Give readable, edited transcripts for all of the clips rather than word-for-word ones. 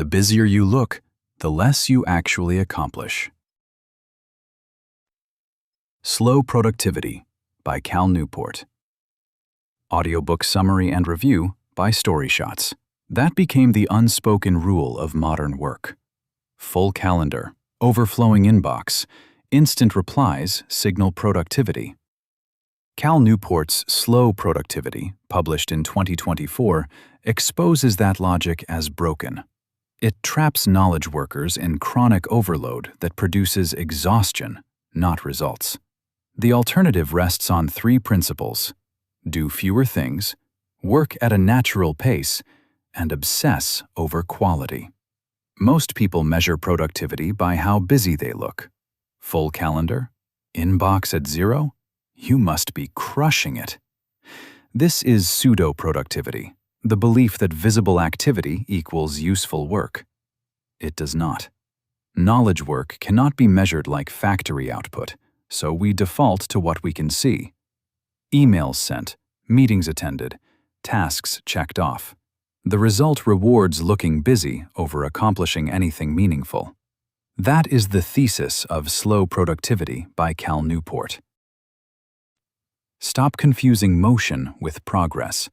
The busier you look, the less you actually accomplish. Slow Productivity by Newport. Audiobook summary and review by StoryShots. That became the unspoken rule of modern work. Full calendar, overflowing inbox, instant replies signal productivity. Newport's Slow Productivity, published in 2024, exposes that logic as broken. It traps knowledge workers in chronic overload that produces exhaustion, not results. The alternative rests on 3 principles: do fewer things, work at a natural pace, and obsess over quality. Most people measure productivity by how busy they look. Full calendar? Inbox at 0? You must be crushing it. This is pseudo-productivity, the belief that visible activity equals useful work. It does not. Knowledge work cannot be measured like factory output, so we default to what we can see. Emails sent, meetings attended, tasks checked off. The result rewards looking busy over accomplishing anything meaningful. That is the thesis of Slow Productivity by Newport. Stop confusing motion with progress.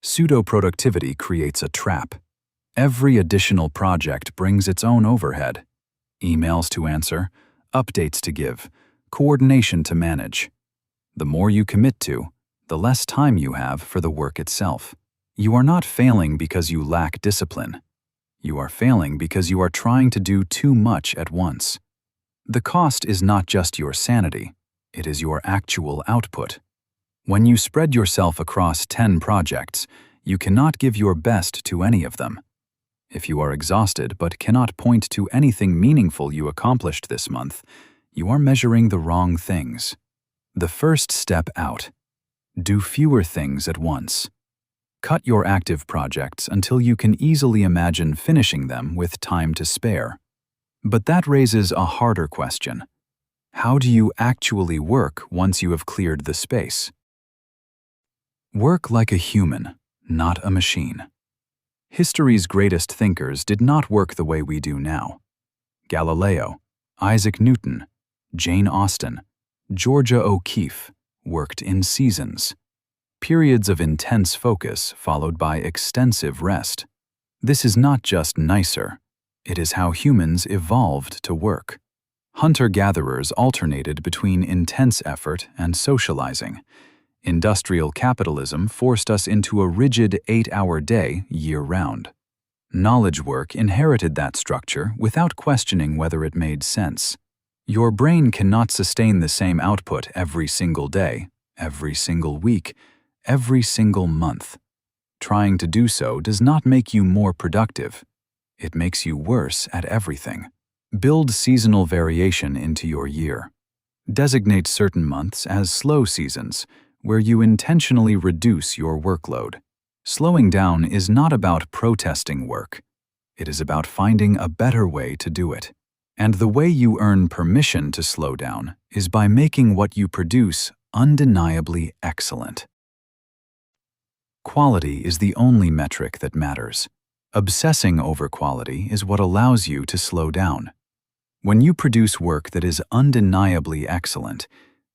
Pseudo-productivity creates a trap. Every additional project brings its own overhead. Emails to answer, updates to give, coordination to manage. The more you commit to, the less time you have for the work itself. You are not failing because you lack discipline. You are failing because you are trying to do too much at once. The cost is not just your sanity, it is your actual output. When you spread yourself across 10 projects, you cannot give your best to any of them. If you are exhausted but cannot point to anything meaningful you accomplished this month, you are measuring the wrong things. The first step out: do fewer things at once. Cut your active projects until you can easily imagine finishing them with time to spare. But that raises a harder question. How do you actually work once you have cleared the space? Work like a human, not a machine. History's greatest thinkers did not work the way we do now. Galileo, Isaac Newton, Jane Austen, Georgia O'Keeffe worked in seasons. Periods of intense focus followed by extensive rest. This is not just nicer. It is how humans evolved to work. Hunter-gatherers alternated between intense effort and socializing. Industrial capitalism forced us into a rigid 8-hour day year-round. Knowledge work inherited that structure without questioning whether it made sense. Your brain cannot sustain the same output every single day, every single week, every single month. Trying to do so does not make you more productive. It makes you worse at everything. Build seasonal variation into your year. Designate certain months as slow seasons, where you intentionally reduce your workload. Slowing down is not about protesting work. It is about finding a better way to do it. And the way you earn permission to slow down is by making what you produce undeniably excellent. Quality is the only metric that matters. Obsessing over quality is what allows you to slow down. When you produce work that is undeniably excellent,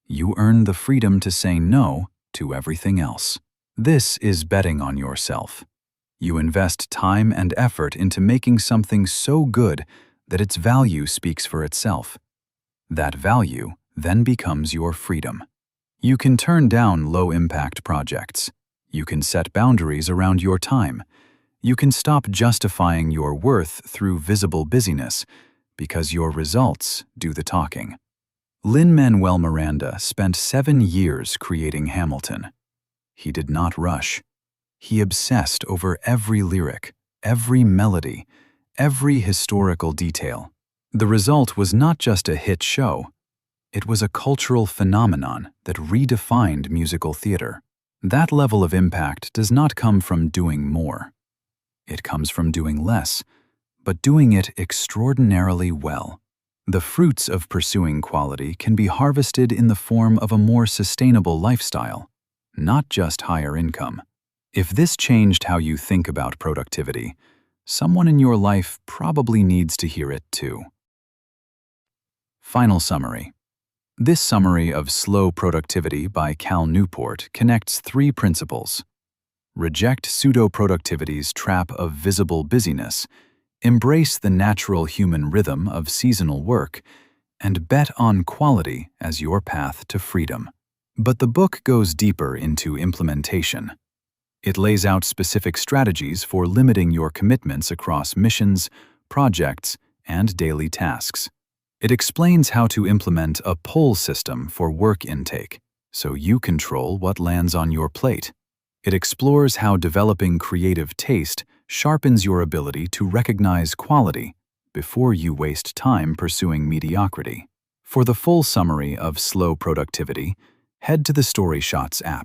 you earn the freedom to say no to everything else. This is betting on yourself. You invest time and effort into making something so good that its value speaks for itself. That value then becomes your freedom. You can turn down low-impact projects. You can set boundaries around your time. You can stop justifying your worth through visible busyness because your results do the talking. Lin-Manuel Miranda spent 7 years creating Hamilton. He did not rush. He obsessed over every lyric, every melody, every historical detail. The result was not just a hit show. It was a cultural phenomenon that redefined musical theater. That level of impact does not come from doing more. It comes from doing less, but doing it extraordinarily well. The fruits of pursuing quality can be harvested in the form of a more sustainable lifestyle, not just higher income. If this changed how you think about productivity, Someone in your life probably needs to hear it too. Final summary. This summary of Slow Productivity by Cal Newport connects 3 principles. Reject pseudo-productivity's trap of visible busyness, embrace the natural human rhythm of seasonal work, and bet on quality as your path to freedom. But the book goes deeper into implementation. It lays out specific strategies for limiting your commitments across missions, projects, and daily tasks. It explains how to implement a pull system for work intake, so you control what lands on your plate. It explores how developing creative taste sharpens your ability to recognize quality before you waste time pursuing mediocrity. For the full summary of Slow Productivity, head to the StoryShots app.